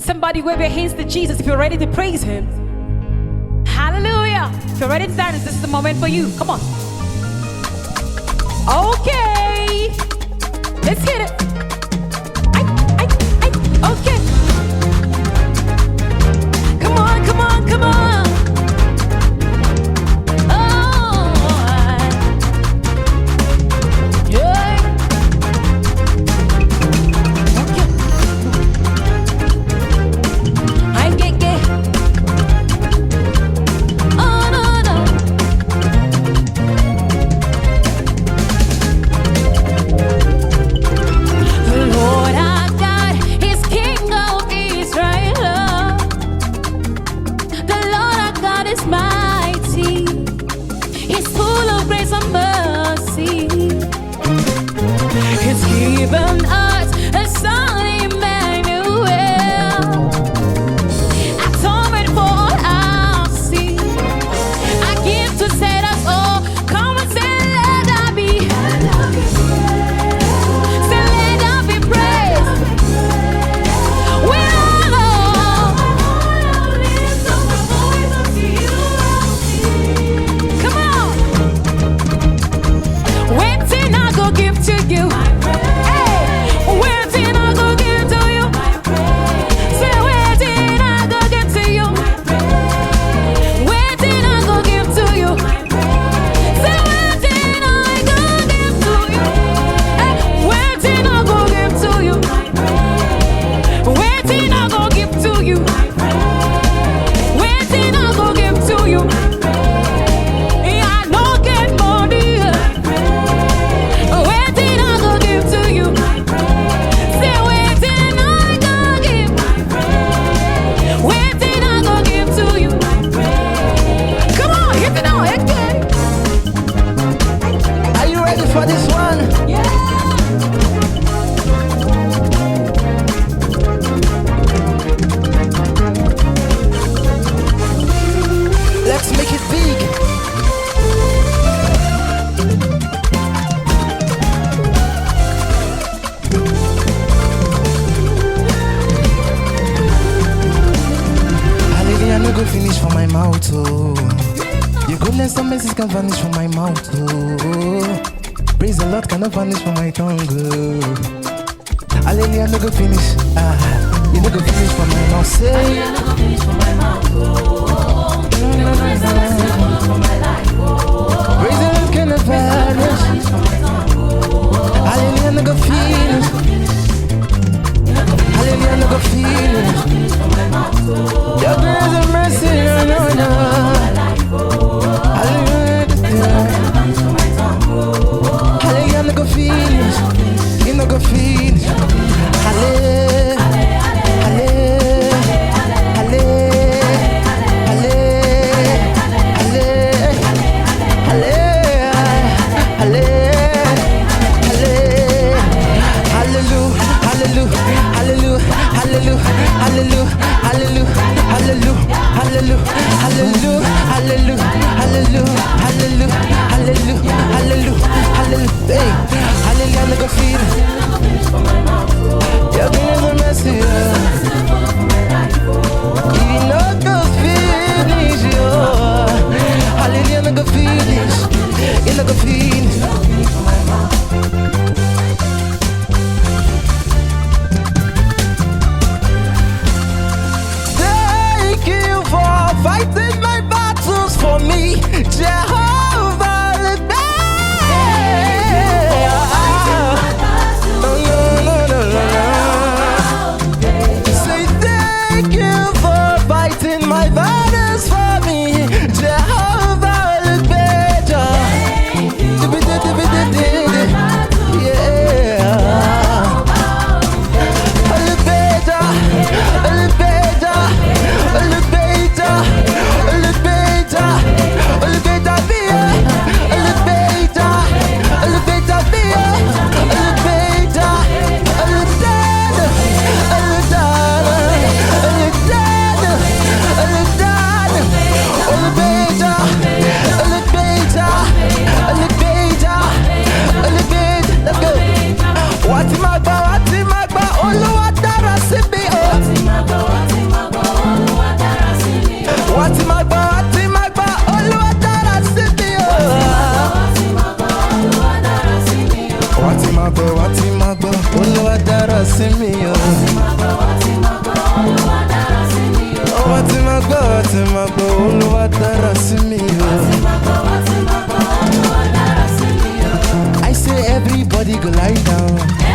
Somebody wave your hands to Jesus if you're ready to praise him. Hallelujah. If you're ready to dance, this is the moment for you. Come on. Okay. Let's hit it. Okay. Come on, come on, come on. Oh, yeah. Okay. I get. Oh, no, no. The Lord our God is King of Israel. The Lord our God is mighty. He's full of grace and mercy. He's given us a son, Emmanuel, atonement for all our sin. A gift to set us all. Come and say, let I be. Say, let I be praised. We all lift up our voice unto you. Come on. Waiting, I go give to you. Hey, waiting, I go give to you. Say, waiting, I go give to you. Waiting, I go give to you. Say, waiting, I go give to you. Hey, waiting, I go give to you. Waiting, I go give to you. Waiting, I go give to you. Yeah, I no get money. Waiting, I go give to you. Say, waiting, I go give. Waiting, I go give to you. Come on, hit it now, again. Are you ready for this one? Yeah. Let's make it big. Hallelujah, no go finish for my mouth, oh. Your goodness and mercy can vanish from my mouth, oh. Praise the Lord cannot vanish from my tongue, oh. Hallelujah, no go finish. You no go finish from my mouth, say. Praise the Lord cannot vanish. Hallelujah, no go finish. Hallelujah, no go finish. Your grace and mercy, no, no. Hallelujah, hallelujah, no go finish. You no go finish. Hallelujah, hallelujah, hallelujah, Thank you for fighting my battles for me, Jehovah. sí mi o. Wọ́n ti máa gbọ́, Olúwa dára sí mi o. I say everybody go lie down.